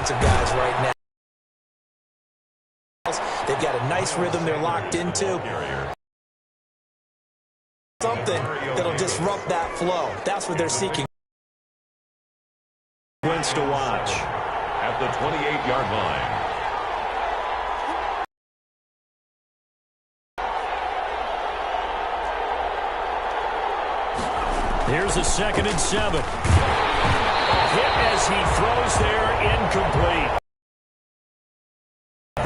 defensive guys right now. They've got a nice rhythm they're locked into. Something that'll disrupt that flow. That's what they're seeking. Wins to watch at the 28-yard line. Here's a 2nd and 7. Hit as he throws there, incomplete.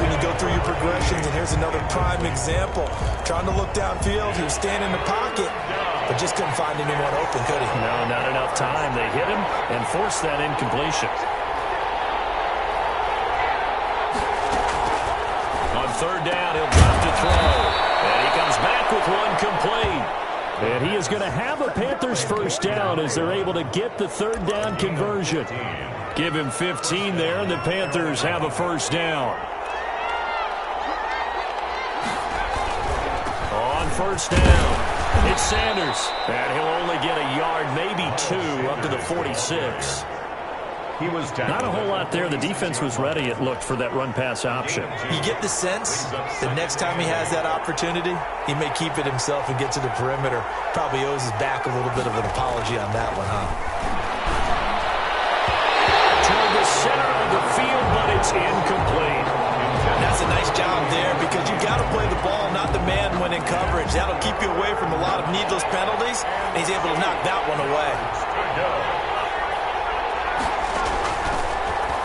When you go through your progressions, and here's another prime example. Trying to look downfield, he was standing in the pocket, but just couldn't find anyone open, could he? No, not enough time. They hit him and forced that incompletion. On 3rd down, he'll drop to throw. And he comes back with one complete. And he is going to have a Panthers first down as they're able to get the 3rd down conversion. Give him 15 there, and the Panthers have a first down. On 1st down, it's Sanders. And he'll only get a yard, maybe 2, up to the 46. Not a whole lot there. The defense was ready, it looked, for that run-pass option. You get the sense that next time he has that opportunity, he may keep it himself and get to the perimeter. Probably owes his back a little bit of an apology on that one, huh? Toward the center of the field, but it's incomplete. That's a nice job there because you've got to play the ball, not the man when in coverage. That'll keep you away from a lot of needless penalties, and he's able to knock that one away.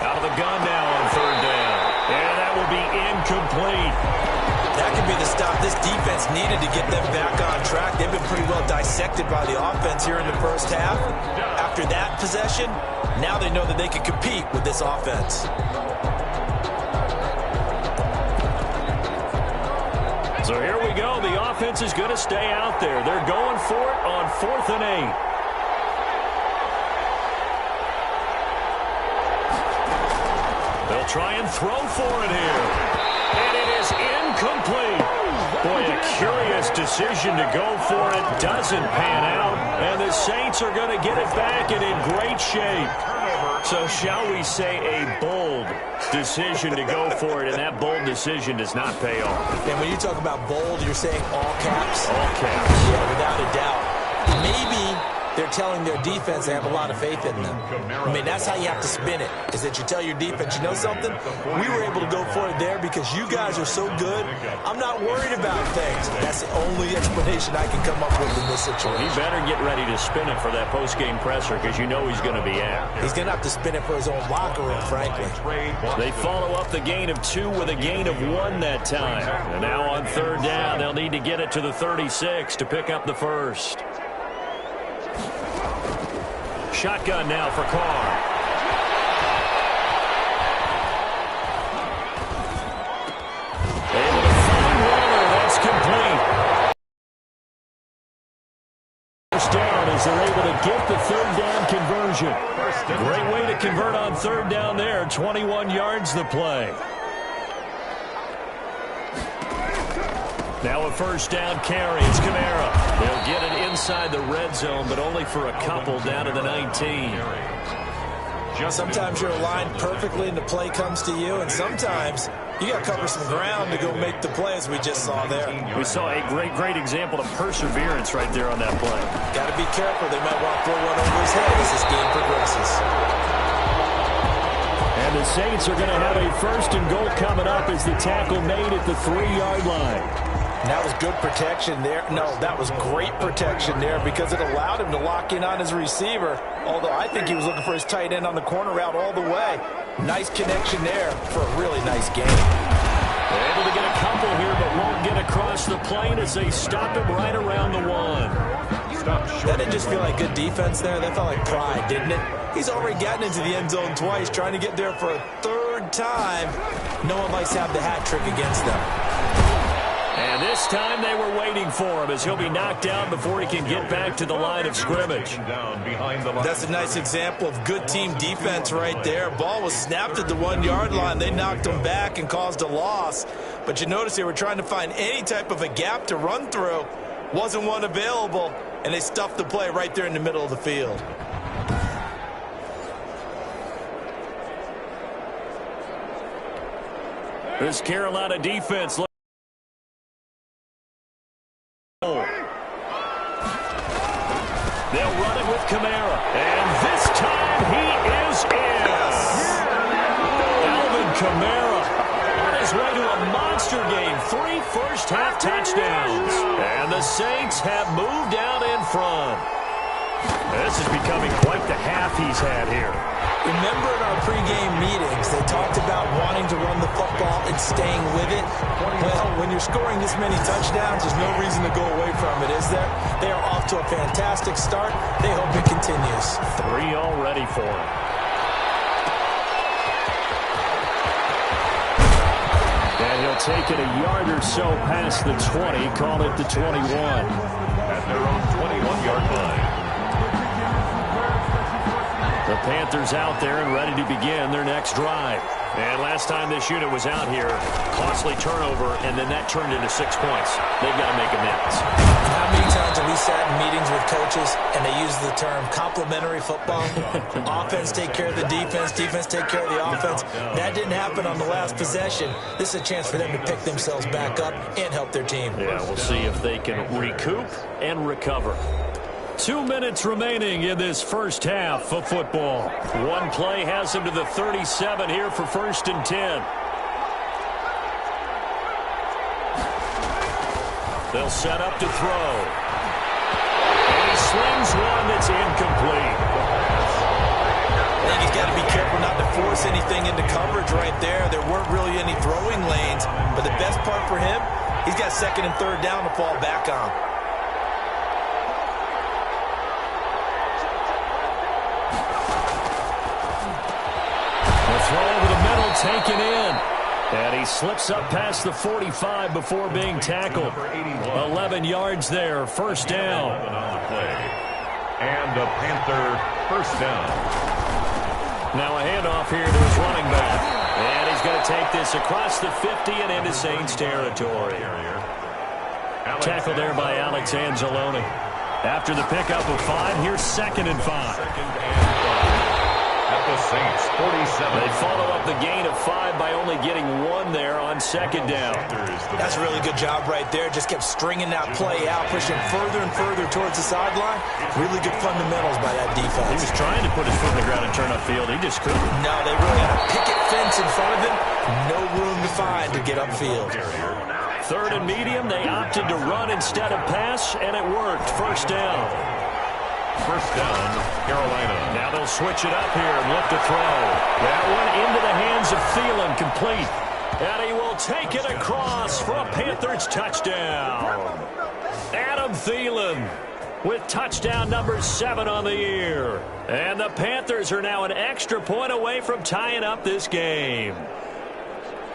Out of the gun now on 3rd down. And that will be incomplete. That could be the stop this defense needed to get them back on track. They've been pretty well dissected by the offense here in the first half. After that possession, now they know that they can compete with this offense. So here we go. The offense is going to stay out there. They're going for it on 4th and 8. They'll try and throw for it here. And it is incomplete. Boy, a curious decision to go for it. Doesn't pan out. And the Saints are going to get it back and in great shape. So shall we say a bold decision to go for it, and that bold decision does not pay off. And when you talk about bold, you're saying all caps? All caps. Yeah, without a doubt. Maybe they're telling their defense they have a lot of faith in them. I mean, that's how you have to spin it, is that you tell your defense, you know something? We were able to go for it there because you guys are so good. I'm not worried about things. That's the only explanation I can come up with in this situation. He better get ready to spin it for that post-game presser because you know he's going to be out. He's going to have to spin it for his own locker room, frankly. They follow up the gain of 2 with a gain of 1 that time. And now on 3rd down, they'll need to get it to the 36 to pick up the first. Shotgun now for Carr. Able to find Waller. That's complete. First down as they're able to get the 3rd down conversion. Great way to convert on 3rd down there. 21 yards the play. Now a first down carry. It's Kamara. They'll get it inside the red zone, but only for a couple down to the 19. Sometimes you're aligned perfectly and the play comes to you, and sometimes you got to cover some ground to go make the play, as we just saw there. We saw a great example of perseverance right there on that play. Got to be careful. They might want to throw one over his head as this game progresses. And the Saints are going to have a 1st and goal coming up as the tackle made at the 3-yard line. And that was good protection there. No, that was great protection there because it allowed him to lock in on his receiver, although I think he was looking for his tight end on the corner route all the way. Nice connection there for a really nice game. They're able to get a couple here, but won't get across the plane as they stop him right around the 1. That didn't just feel like good defense there. That felt like pride, didn't it? He's already gotten into the end zone twice, trying to get there for a 3rd time. No one likes to have the hat trick against them. And this time they were waiting for him as he'll be knocked down before he can get back to the line of scrimmage. That's a nice example of good team defense right there. Ball was snapped at the 1-yard line. They knocked him back and caused a loss. But you notice they were trying to find any type of a gap to run through. Wasn't one available, and they stuffed the play right there in the middle of the field. This Carolina defense. They'll run it with Kamara. And this time he is in. Alvin Kamara on his way to a monster game. 3 first-half touchdowns. And the Saints have moved out in front. This is becoming quite the half he's had here. Remember in our pregame meetings, they talked about wanting to run the football and staying with it. Well, when you're scoring this many touchdowns, there's no reason to go away from it, is there? They are off to a fantastic start. They hope it continues. 3 already for him. And he'll take it a yard or so past the 20, call it the 21. At their own 21-yard line. The Panthers out there and ready to begin their next drive. And last time this unit was out here, costly turnover, and then that turned into 6 points. They've got to make amends. How many times have we sat in meetings with coaches and they use the term complementary football? Offense take care of the defense, defense take care of the offense. That didn't happen on the last possession. This is a chance for them to pick themselves back up and help their team. Yeah, we'll see if they can recoup and recover. 2 minutes remaining in this first half of football. One play has him to the 37 here for 1st and 10. They'll set up to throw. And he slings one that's incomplete. I think he's got to be careful not to force anything into coverage right there. There weren't really any throwing lanes, but the best part for him, he's got 2nd and 3rd down to fall back on. Throw over the middle, taken in. And he slips up past the 45 before being tackled. 11 yards there, 1st down. And a Panther 1st down. Now a handoff here to his running back. And he's going to take this across the 50 and into Saints territory. Tackled there by Alex Anzalone. After the pickup of 5, here's 2nd and 5. The Saints, 47. They follow up the gain of 5 by only getting 1 there on 2nd down. That's a really good job right there. Just kept stringing that play out, pushing further and further towards the sideline. Really good fundamentals by that defense. He was trying to put his foot in the ground and turn upfield. He just couldn't. No, they really had a picket fence in front of him. No room to find to get upfield. 3rd and medium. They opted to run instead of pass, and it worked. 1st down. 1st down, Carolina. Now they'll switch it up here and look to throw. That one into the hands of Thielen, complete. And he will take it across for a Panthers touchdown. Adam Thielen with touchdown number 7 on the year. And the Panthers are now an extra point away from tying up this game.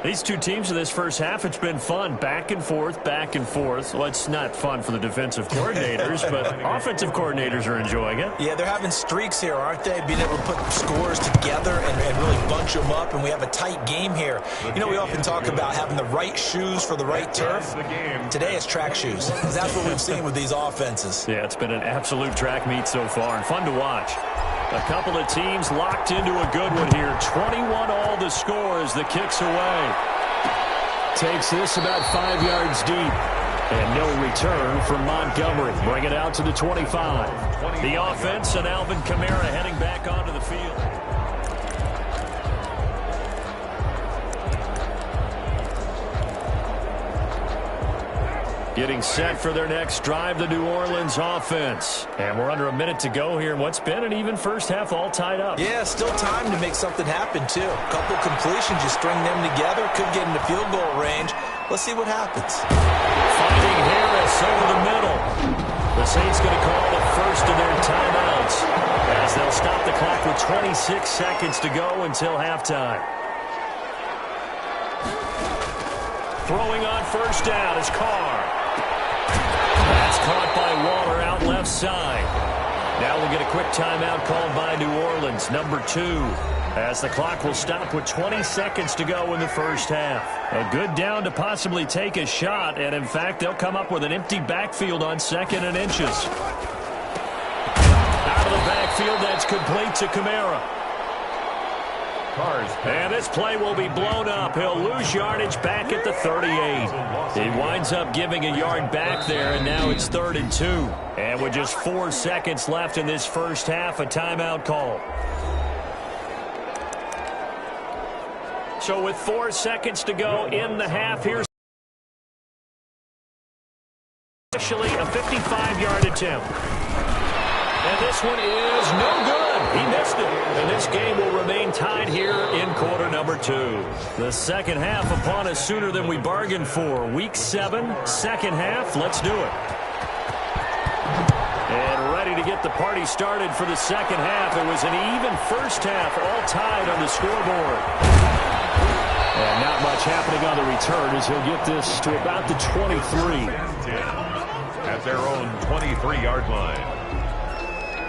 These two teams in this first half, it's been fun. Back and forth, back and forth. Well, it's not fun for the defensive coordinators, but offensive coordinators are enjoying it. Yeah, they're having streaks here, aren't they? Being able to put scores together and really bunch them up, and we have a tight game here. You know, we often talk about having the right shoes for the right turf. Today it's track shoes. That's what we've seen with these offenses. Yeah, it's been an absolute track meet so far, and fun to watch. A couple of teams locked into a good one here. 21 all the score as the kick's away. Takes this about 5 yards deep. And no return from Montgomery. Bring it out to the 25. The offense and Alvin Kamara heading back onto the field. Getting set for their next drive, the New Orleans offense. And we're under a minute to go here in what's been an even first half, all tied up. Yeah, still time to make something happen, too. A couple completions, you string them together, could get into field goal range. Let's see what happens. Finding Harris over the middle. The Saints going to call the first of their timeouts as they'll stop the clock with 26 seconds to go until halftime. Throwing on 1st down is Carr. That's caught by Waller out left side. Now we'll get a quick timeout called by New Orleans, number 2, as the clock will stop with 20 seconds to go in the first half. A good down to possibly take a shot, and in fact, they'll come up with an empty backfield on 2nd and inches. Out of the backfield, that's complete to Kamara. And this play will be blown up. He'll lose yardage back at the 38. He winds up giving a yard back there, and now it's 3rd and 2. And with just 4 seconds left in this first half, a timeout call. So with 4 seconds to go in the half, here's initially a 55-yard attempt. And this one is no good. He missed it. And this game will remain tied here in quarter number 2. The second half upon us sooner than we bargained for. Week 7, second half. Let's do it. And ready to get the party started for the second half. It was an even first half, all tied on the scoreboard. And not much happening on the return as he'll get this to about the 23. At their own 23-yard line.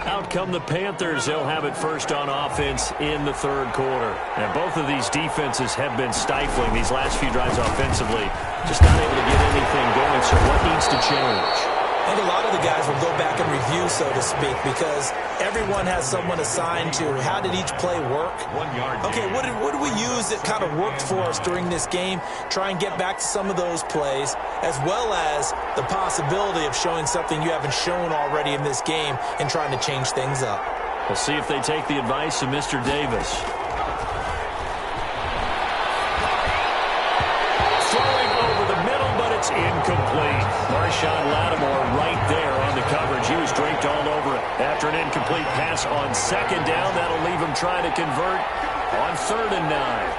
Out come the Panthers. They'll have it first on offense in the third quarter. And both of these defenses have been stifling these last few drives offensively. Just not able to get anything going, so what needs to change? I think a lot of the guys will go back and review, so to speak, because everyone has someone assigned to how did each play work. Okay, what did we use that kind of worked for us during this game? Try and get back to some of those plays, as well as the possibility of showing something you haven't shown already in this game and trying to change things up. We'll see if they take the advice of Mr. Davis. Throwing over the middle, but it's incomplete. Marshawn Lattimore right there on the coverage. He was draped all over it. After an incomplete pass on second down, that'll leave him trying to convert on 3rd and 9.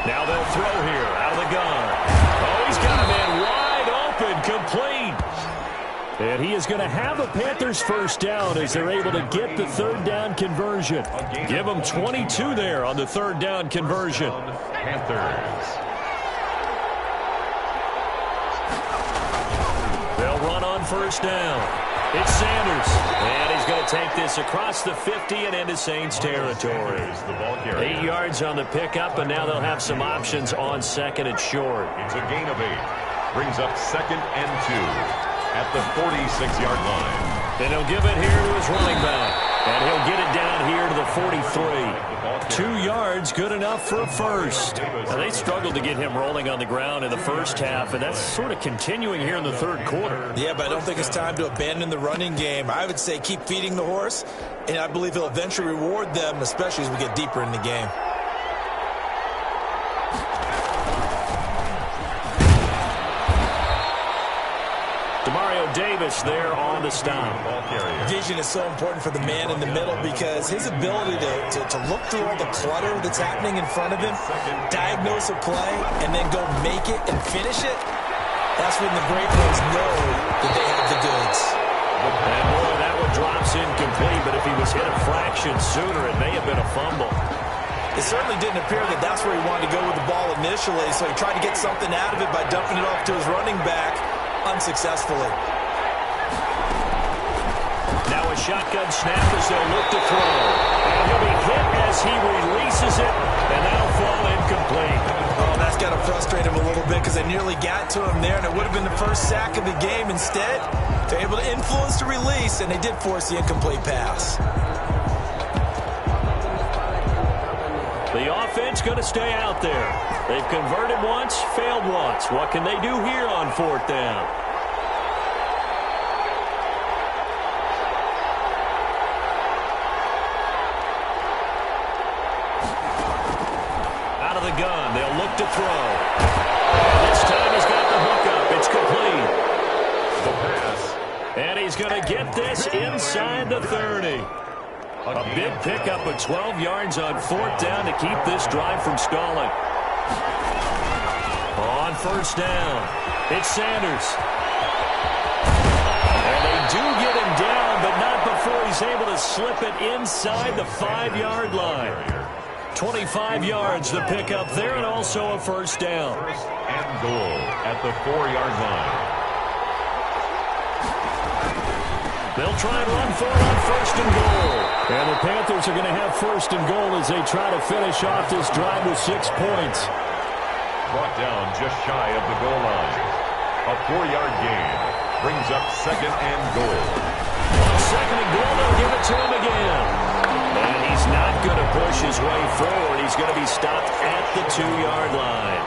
Now they'll throw here out of the gun. Oh, he's got a man wide open, complete. And he is going to have a Panthers first down as they're able to get the 3rd down conversion. Give them 22 there on the 3rd down conversion. Panthers. They'll run on first down. It's Sanders. And he's going to take this across the 50 and into Saints territory. 8 yards on the pickup, and now they'll have some options on 2nd and short. It's a gain of 8. Brings up 2nd and 2. At the 46-yard line. And he'll give it here to his running back. And he'll get it down here to the 43. 2 yards, good enough for a first. Now, they struggled to get him rolling on the ground in the first half, and that's sort of continuing here in the third quarter. Yeah, but I don't think it's time to abandon the running game. I would say keep feeding the horse, and I believe he'll eventually reward them, especially as we get deeper in the game. Davis there on the stop. Vision is so important for the man in the middle because his ability to look through all the clutter that's happening in front of him, diagnose a play, and then go make it and finish it, that's when the great ones know that they have the goods. And boy, that one drops incomplete, but if he was hit a fraction sooner, it may have been a fumble. It certainly didn't appear that that's where he wanted to go with the ball initially, so he tried to get something out of it by dumping it off to his running back unsuccessfully. Now a shotgun snap as they'll look to throw. And he'll be hit as he releases it, and that'll fall incomplete. Oh, that's got to frustrate him a little bit because they nearly got to him there, and it would have been the first sack of the game. Instead, they're able to influence the release, and they did force the incomplete pass. The offense going to stay out there. They've converted once, failed once. What can they do here on 4th down? Out of the gun, they'll look to throw. And this time he's got the hook up. It's complete. The pass. And he's going to get this inside the 30. A big pickup of 12 yards on 4th down to keep this drive from stalling. On 1st down, it's Sanders. And they do get him down, but not before he's able to slip it inside the 5-yard line. 25 yards the pickup there, and also a 1st down. 1st and goal at the 4-yard line. They'll try and run for it on 1st and goal. And the Panthers are going to have 1st and goal as they try to finish off this drive with 6 points. Brought down just shy of the goal line. A 4-yard gain brings up second and goal. On second and goal, they'll give it to him again. And he's not going to push his way forward. He's going to be stopped at the 2-yard line.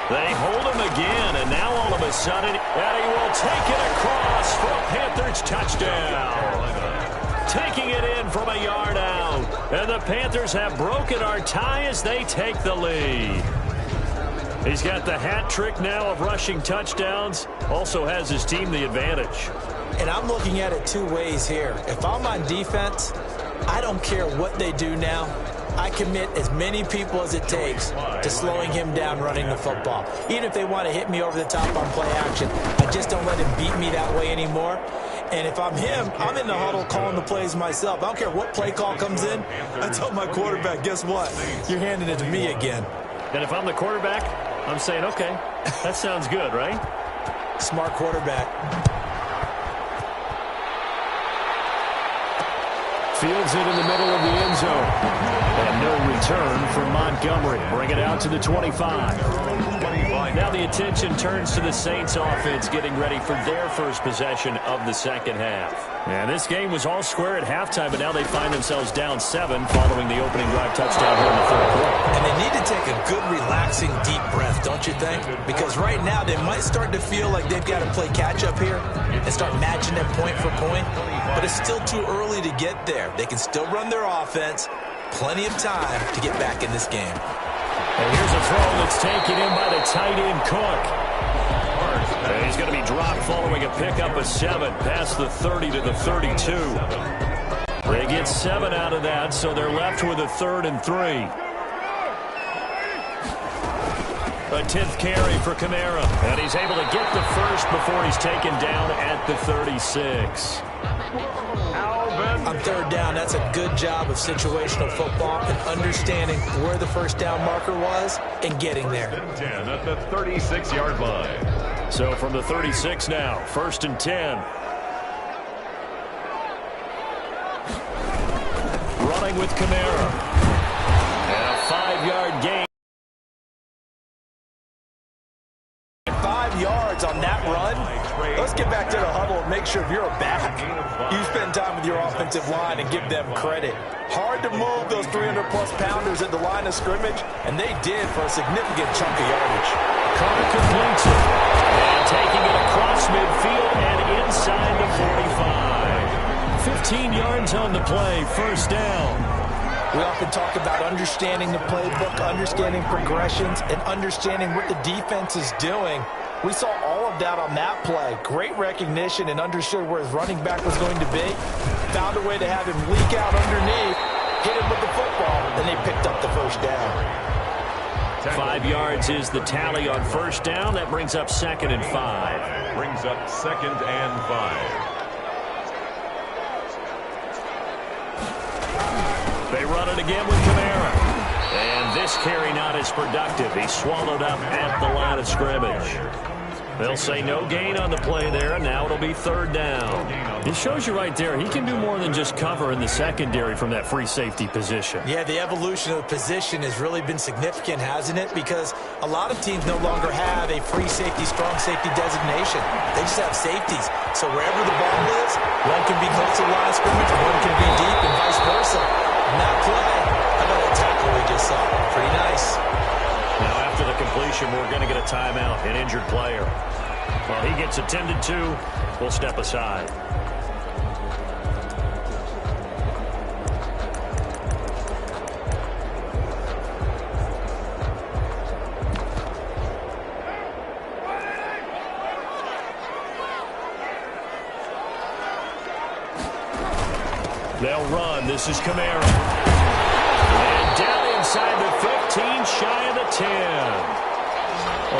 They hold him again, and now all of a sudden, and he will take it across for a Panthers touchdown. Taking it in from a yard out. And the Panthers have broken our tie as they take the lead. He's got the hat trick now of rushing touchdowns. Also has his team the advantage. And I'm looking at it two ways here. If I'm on defense, I don't care what they do now. I commit as many people as it takes to slowing him down running the football. Even if they want to hit me over the top on play action, I just don't let him beat me that way anymore. And if I'm him, I'm in the huddle calling the plays myself. I don't care what play call comes in. I tell my quarterback, guess what? You're handing it to me again. And if I'm the quarterback, I'm saying, okay, that sounds good, right? Smart quarterback. Fields it in the middle of the end zone. And no return from Montgomery. Bring it out to the 25. Now the attention turns to the Saints offense getting ready for their first possession of the second half. And this game was all square at halftime, but now they find themselves down 7 following the opening drive touchdown here in the third quarter. And they need to take a good, relaxing, deep breath, don't you think? Because right now they might start to feel like they've got to play catch-up here and start matching them point for point. But it's still too early to get there. They can still run their offense. Plenty of time to get back in this game. And here's a throw that's taken in by the tight end, Cook. And he's going to be dropped following a pickup of 7 past the 30 to the 32. They get 7 out of that, so they're left with a 3rd and 3. A 10th carry for Kamara. And he's able to get the first before he's taken down at the 36. On third down, that's a good job of situational football and understanding where the first down marker was and getting there. 10 at the 36-yard line. So from the 36 now, 1st and 10. Running with Kamara. And a 5-yard gain. 5 yards on that run. Let's get back to the huddle and make sure if you're a back, you spend time with your offensive line and give them credit. Hard to move those 300-plus pounders at the line of scrimmage, and they did for a significant chunk of yardage. Carter completes it. And taking it across midfield and inside the 45. 15 yards on the play, 1st down. We often talk about understanding the playbook, understanding progressions, and understanding what the defense is doing. We saw all of that on that play. Great recognition and understood where his running back was going to be. Found a way to have him leak out underneath, hit him with the football, and they picked up the first down. 5 yards is the tally on 1st down. That brings up 2nd and 5. Brings up 2nd and 5. They run it again with Kamara. And this carry not as productive. He's swallowed up at the line of scrimmage. They'll say no gain on the play there, and now it'll be 3rd down. It shows you right there, he can do more than just cover in the secondary from that free safety position. Yeah, the evolution of the position has really been significant, hasn't it? Because a lot of teams no longer have a free safety, strong safety designation. They just have safeties. So wherever the ball is, one can be close to the line of scrimmage, one can be deep, and vice versa. And that play, how about that tackle we just saw? Pretty nice. Now after the completion, we're going to get a timeout, an injured player. While he gets attended to, we'll step aside. They'll run. This is Kamara. And down inside the 15, shy of the 10.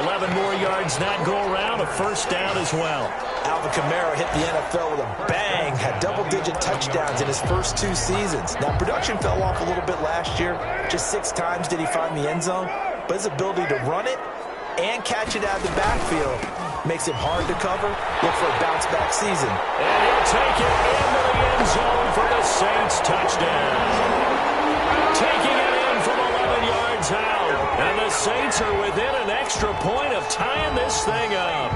11 more yards that go around, a 1st down as well. Alvin Kamara hit the NFL with a bang, had double-digit touchdowns in his first 2 seasons. Now, production fell off a little bit last year. Just 6 times did he find the end zone. But his ability to run it and catch it out of the backfield makes him hard to cover. Look for a bounce-back season. And he'll take it into the end zone for the Saints touchdown. Taking it in from 11 yards out. And the Saints are within an extra point of tying this thing up.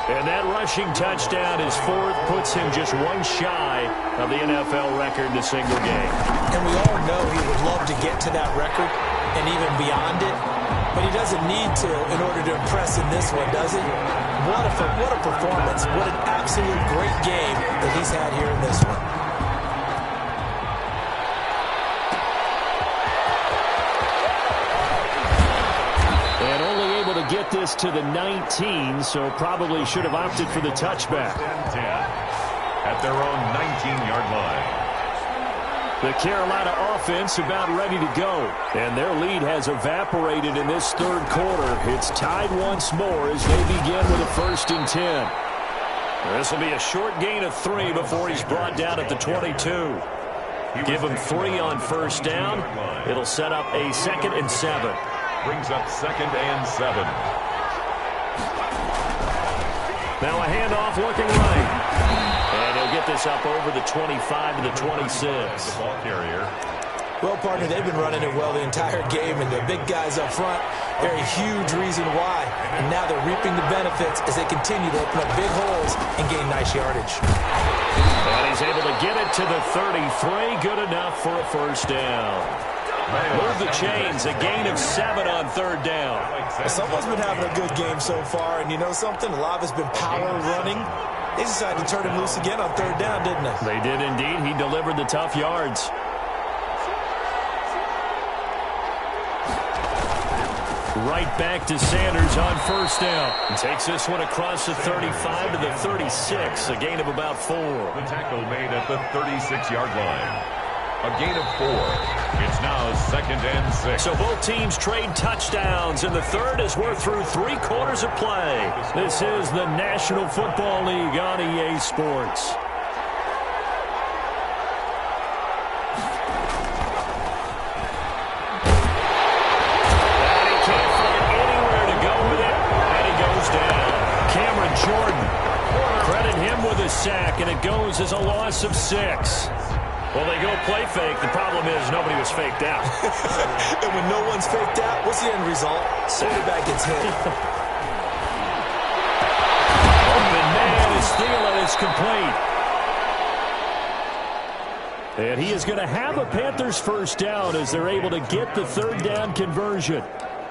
And that rushing touchdown, his fourth, puts him just one shy of the NFL record in a single game. And we all know he would love to get to that record and even beyond it, but he doesn't need to in order to impress in this one, does he? What a performance. What an absolute great game that he's had here in this one. And only able to get this to the 19, so probably should have opted for the touchback. 10 at their own 19-yard line. The Carolina offense about ready to go. And their lead has evaporated in this third quarter. It's tied once more as they begin with a 1st and 10. This will be a short gain of 3 before he's brought down at the 22. Give him 3 on 1st down. It'll set up a 2nd and 7. Brings up 2nd and 7. Now a handoff looking right. And he'll get this up over the 25 to the 26. The ball carrier. Well, partner, they've been running it well the entire game, and the big guys up front, they're a huge reason why. And now they're reaping the benefits as they continue to open up big holes and gain nice yardage. And he's able to get it to the 33. Good enough for a 1st down. Move the chains, a gain of 7 on 3rd down. Someone's been having a good game so far, and you know something? A lot of it's been power running. They decided to turn him loose again on 3rd down, didn't they? They did indeed. He delivered the tough yards. Right back to Sanders on 1st down. And takes this one across the 35 to the 36, a gain of about 4. The tackle made at the 36-yard line. A gain of 4. It's now 2nd and 6. So both teams trade touchdowns, and the third as we're through 3 quarters of play. This is the National Football League on EA Sports. And he can't find anywhere to go with it, and he goes down. Cameron Jordan, credit him with a sack, and it goes as a loss of 6. Well, they go play fake. The problem is nobody was faked out. And when no one's faked out, what's the end result? Quarterback gets hit. Open man is Thielen is complete. And he is going to have a Panthers 1st down as they're able to get the 3rd down conversion.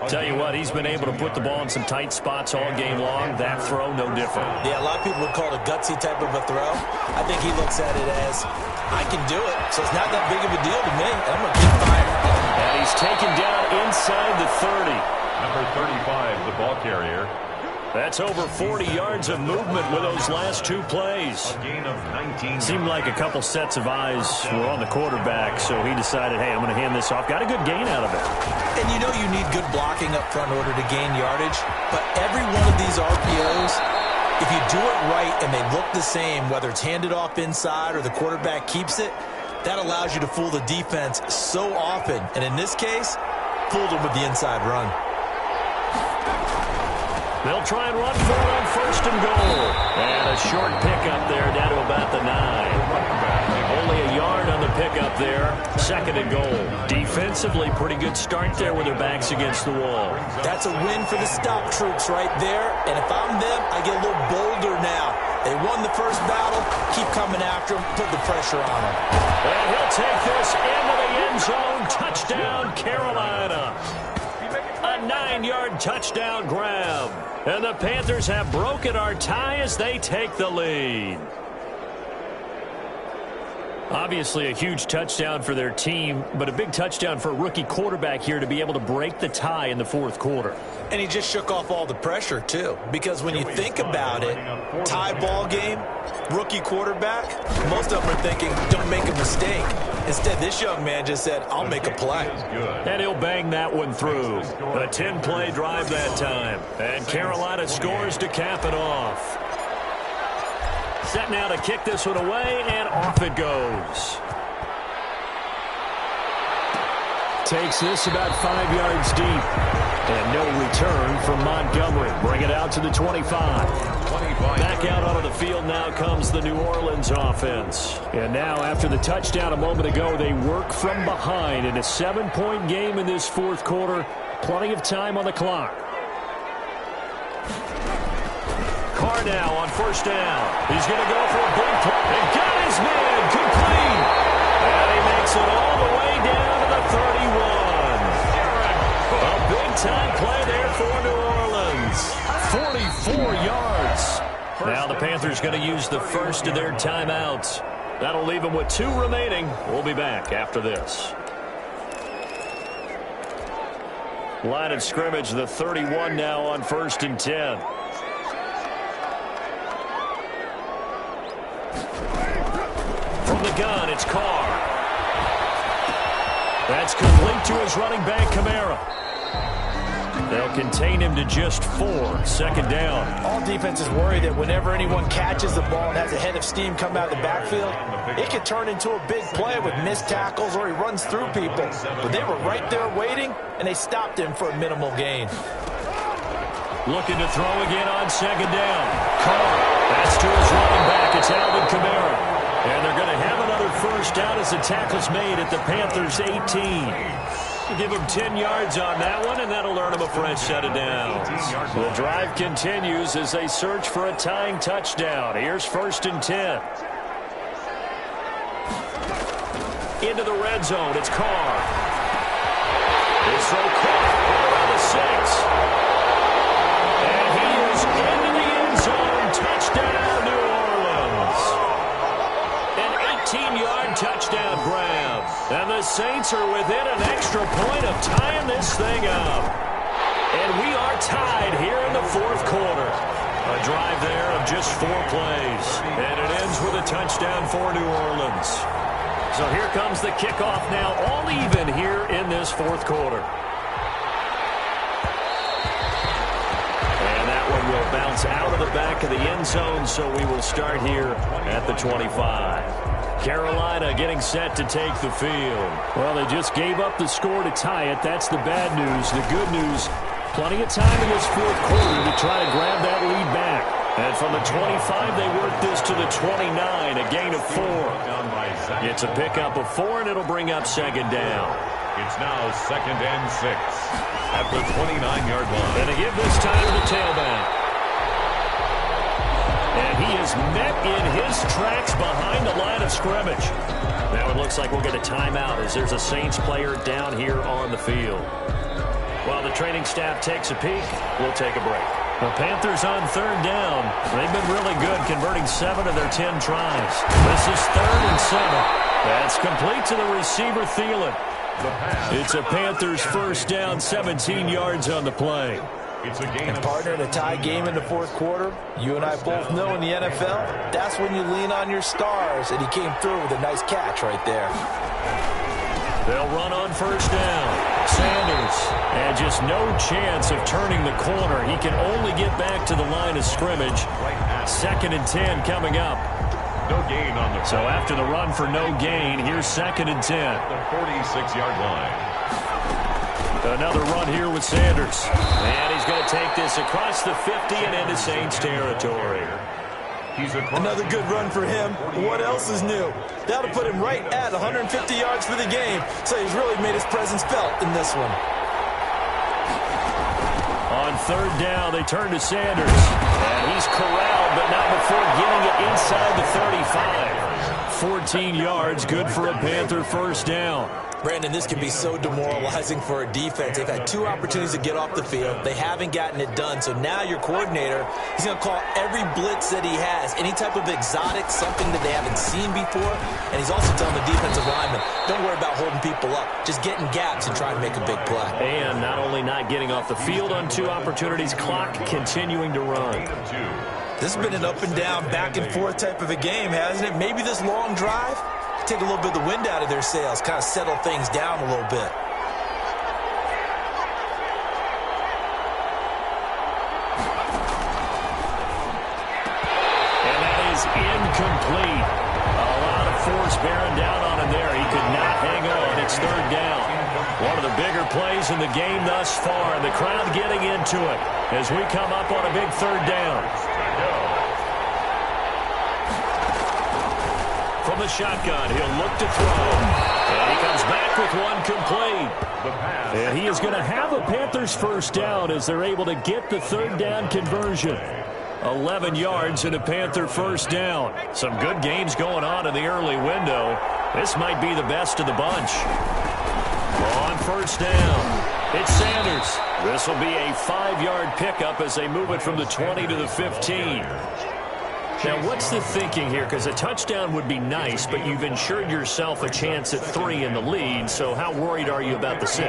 Tell you what, he's been able to put the ball in some tight spots all game long. That throw, no different. Yeah, a lot of people would call it a gutsy type of a throw. I think he looks at it as, I can do it, so it's not that big of a deal to me, and I'm going to keep firing. And he's taken down inside the 30. Number 35, the ball carrier. That's over 40 yards of movement with those last 2 plays. A gain of 19. Seemed like a couple sets of eyes were on the quarterback, so he decided, hey, I'm going to hand this off. Got a good gain out of it. And you know you need good blocking up front in order to gain yardage, but every one of these RPOs, if you do it right and they look the same, whether it's handed off inside or the quarterback keeps it, that allows you to fool the defense so often. And in this case, fooled them with the inside run. They'll try and run for it on 1st and goal. And a short pickup there down to about the 9. Only a yard on the pickup there. 2nd and goal. Defensively, pretty good start there with their backs against the wall. That's a win for the stop troops right there. And if I'm them, I get a little bolder now. They won the first battle. Keep coming after them. Put the pressure on them. And he'll take this into the end zone. Touchdown, Carolina. A 9-yard touchdown grab. And the Panthers have broken our tie as they take the lead. Obviously a huge touchdown for their team, but a big touchdown for a rookie quarterback here to be able to break the tie in the 4th quarter. And he just shook off all the pressure, too. Because when you think about it, tie ball game, rookie quarterback, most of them are thinking, don't make a mistake. Instead, this young man just said, I'll make a play. And he'll bang that one through. A 10-play drive that time. And Carolina scores to cap it off. Set now to kick this one away, and off it goes. Takes this about 5 yards deep. And no return from Montgomery. Bring it out to the 25. Back out onto the field now comes the New Orleans offense. And now after the touchdown a moment ago, they work from behind in a 7-point game in this 4th quarter. Plenty of time on the clock. Carr now on first down. He's going to go for a big play. And got his man complete. And he makes it all the way down to the 31. A big-time play there for New Orleans. 44 yards. Now the Panthers going to use the first of their timeouts. That'll leave them with 2 remaining. We'll be back after this. Line of scrimmage, the 31 now on 1st and 10. From the gun, it's Carr. That's complete to his running back, Kamara. They'll contain him to just 4. 2nd down. All defenses worry that whenever anyone catches the ball and has a head of steam come out of the backfield, it could turn into a big play with missed tackles or he runs through people. But they were right there waiting, and they stopped him for a minimal gain. Looking to throw again on 2nd down. Carr. That's to his running back. It's Alvin Kamara. And they're going to have another first down as the tackle's made at the Panthers' 18. Give him 10 yards on that one, and that'll earn him a fresh set of downs. The drive continues as they search for a tying touchdown. Here's 1st and 10. Into the red zone, it's Carr. It's so caught around the 6. And he is into the end zone. Touchdown, New Orleans. An 18-yard touchdown grab. And the Saints are within an extra point of tying this thing up. And we are tied here in the 4th quarter. A drive there of just 4 plays. And it ends with a touchdown for New Orleans. So here comes the kickoff now, all even here in this 4th quarter. And that one will bounce out of the back of the end zone, so we will start here at the 25. Carolina getting set to take the field. Well, they just gave up the score to tie it. That's the bad news. The good news, plenty of time in this 4th quarter to try to grab that lead back. And from the 25, they work this to the 29, a gain of 4. It's a pickup of 4, and it'll bring up 2nd down. It's now 2nd and 6 at the 29-yard line. And to give this time to the tailback. And he is met in his tracks behind the line of scrimmage. Now it looks like we'll get a timeout as there's a Saints player down here on the field. While the training staff takes a peek, we'll take a break. The Panthers on 3rd down. They've been really good, converting 7 of their 10 tries. This is 3rd and 7. That's complete to the receiver, Thielen. It's a Panthers first down, 17 yards on the play. It's a game. And partner, in a tie game in the 4th quarter, you and I both know in the NFL, that's when you lean on your stars, and he came through with a nice catch right there. They'll run on first down. Sanders, and just no chance of turning the corner. He can only get back to the line of scrimmage. 2nd and 10 coming up. No gain on the. So after the run for no gain, here's 2nd and 10. The 46-yard line. Another run here with Sanders. And he's going to take this across the 50 and into Saints territory. Another good run for him. What else is new? That'll put him right at 150 yards for the game. So he's really made his presence felt in this one. On 3rd down, they turn to Sanders. And he's corralled, but not before getting it inside the 35. 14 yards, good for a Panther first down. Brandon, this can be so demoralizing for a defense. They've had 2 opportunities to get off the field. They haven't gotten it done. So now your coordinator, he's going to call every blitz that he has, any type of exotic, something that they haven't seen before. And he's also telling the defensive lineman, don't worry about holding people up. Just get in gaps and try and make a big play. And not only not getting off the field on 2 opportunities, clock continuing to run. This has been an up and down, back and forth type of a game, hasn't it? Maybe this long drive take a little bit of the wind out of their sails, kind of settle things down a little bit. And that is incomplete. A lot of force bearing down on him there. He could not hang on. It's 3rd down. One of the bigger plays in the game thus far, and the crowd getting into it as we come up on a big 3rd down. From the shotgun, he'll look to throw. And he comes back left with one complete. And he is going to have a Panthers first down as they're able to get the third down conversion. 11 yards and a Panther first down. Some good games going on in the early window. This might be the best of the bunch. On first down, it's Sanders. This will be a 5-yard pickup as they move it from the 20 to the 15. Now, what's the thinking here? Because a touchdown would be nice, but you've ensured yourself a chance at 3 in the lead, so how worried are you about the 6?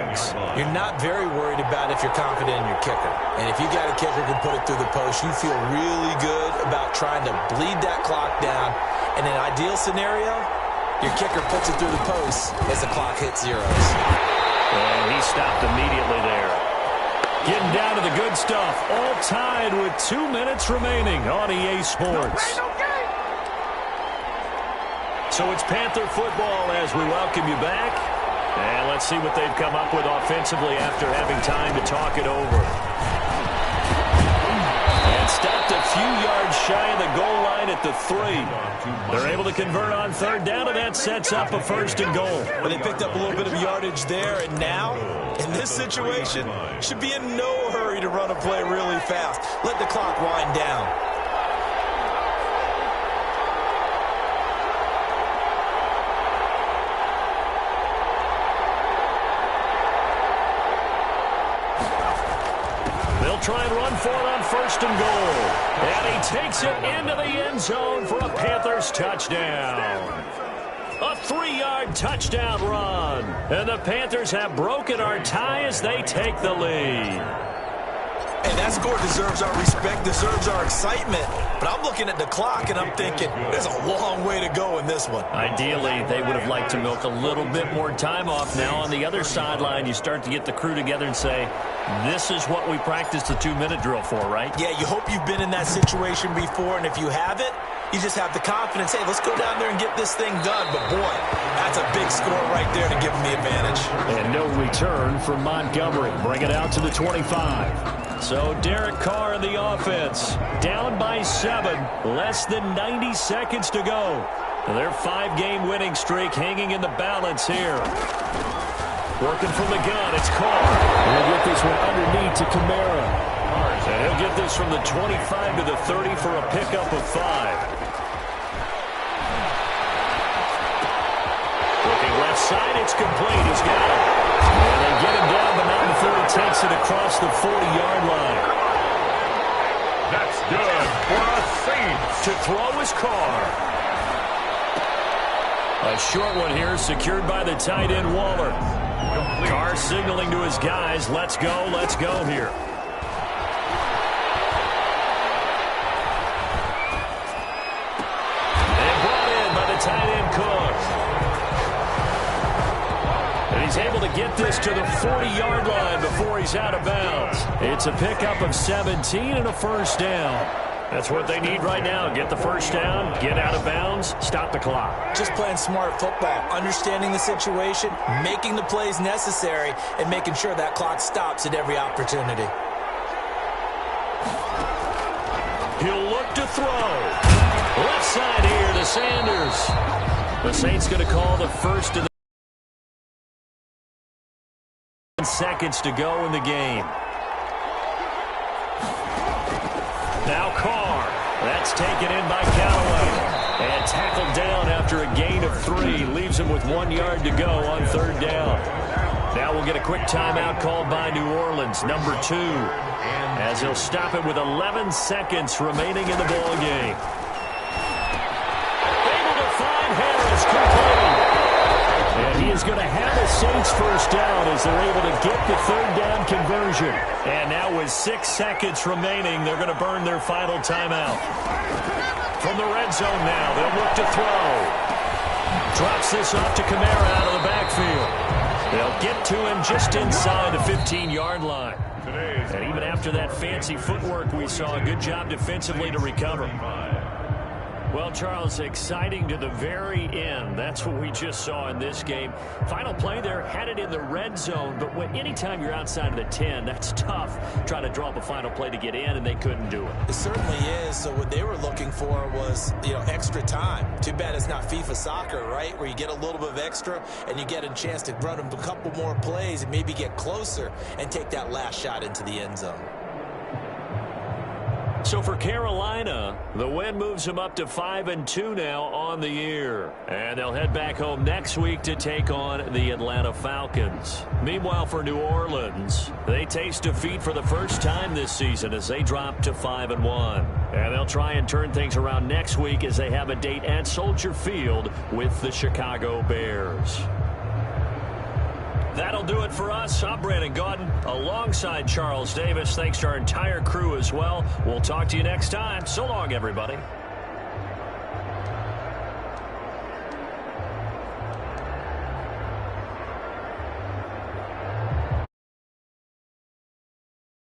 You're not very worried about if you're confident in your kicker. And if you got a kicker who can put it through the post, you feel really good about trying to bleed that clock down. In an ideal scenario, your kicker puts it through the post as the clock hits zeros. And he stopped immediately there. Getting down to the good stuff. All tied with 2 minutes remaining on EA Sports. So it's Panther football as we welcome you back. And let's see what they've come up with offensively after having time to talk it over. And stopped a few yards shy of the goal line at the 3. They're able to convert on third down, and that sets up a first and goal. Well, they picked up a little bit of yardage there, and now, in this situation, should be in no hurry to run a play really fast. Let the clock wind down. Try and run for it on first and goal. And he takes it into the end zone for a Panthers touchdown. A 3-yard touchdown run. And the Panthers have broken our tie as they take the lead. And that score deserves our respect, deserves our excitement. But I'm looking at the clock, and I'm thinking, there's a long way to go in this one. Ideally, they would have liked to milk a little bit more time off. Now, on the other sideline, you start to get the crew together and say, this is what we practiced the 2-minute drill for, right? Yeah, you hope you've been in that situation before, and if you haven't, you just have the confidence, hey, let's go down there and get this thing done. But, boy, that's a big score right there to give them the advantage. And no return from Montgomery. Bring it out to the 25. So Derek Carr in the offense, down by 7, less than 90 seconds to go. Their 5-game winning streak hanging in the balance here. Working from the gun, it's Carr. He'll get this one underneath to Kamara. And he'll get this from the 25 to the 30 for a pickup of 5. Looking left side, it's complete. He's got it. And they get him down, but not before he takes it across the 40-yard line. That's good for a save. To throw is Carr. A short one here, secured by the tight end Waller. Carr signaling to his guys, let's go here. And brought in by the tight end Cook. And he's able to get this to the 40-yard line before he's out of bounds. It's a pickup of 17 and a first down. That's what they need right now. Get the first down, get out of bounds, stop the clock. Just playing smart football, understanding the situation, making the plays necessary, and making sure that clock stops at every opportunity. He'll look to throw. Left side here to Sanders. The Saints going to call the first of the seconds to go in the game. Now Carr. That's taken in by Callaway. And tackled down after a gain of 3. Leaves him with 1 yard to go on third down. Now we'll get a quick timeout called by New Orleans, number 2. As he'll stop it with 11 seconds remaining in the ball game. Able to find Harris, complete. And he is going to have a Saints first down as they're able to get the third down conversion. And now with 6 seconds remaining, they're going to burn their final timeout. From the red zone now, they'll look to throw. Drops this off to Kamara out of the backfield. They'll get to him just inside the 15-yard line. And even after that fancy footwork we saw, a good job defensively to recover. Well, Charles, exciting to the very end. That's what we just saw in this game. Final play there, had it in the red zone, but anytime you're outside of the 10, that's tough. Trying to draw up a final play to get in, and they couldn't do it. It certainly is. So what they were looking for was, extra time. Too bad it's not FIFA soccer, right, where you get a little bit of extra and you get a chance to run a couple more plays and maybe get closer and take that last shot into the end zone. So for Carolina, the win moves them up to 5-2 now on the year. And they'll head back home next week to take on the Atlanta Falcons. Meanwhile, for New Orleans, they taste defeat for the first time this season as they drop to 5-1. And they'll try and turn things around next week as they have a date at Soldier Field with the Chicago Bears. That'll do it for us. I'm Brandon Gaudin alongside Charles Davis. Thanks to our entire crew as well. We'll talk to you next time. So long, everybody.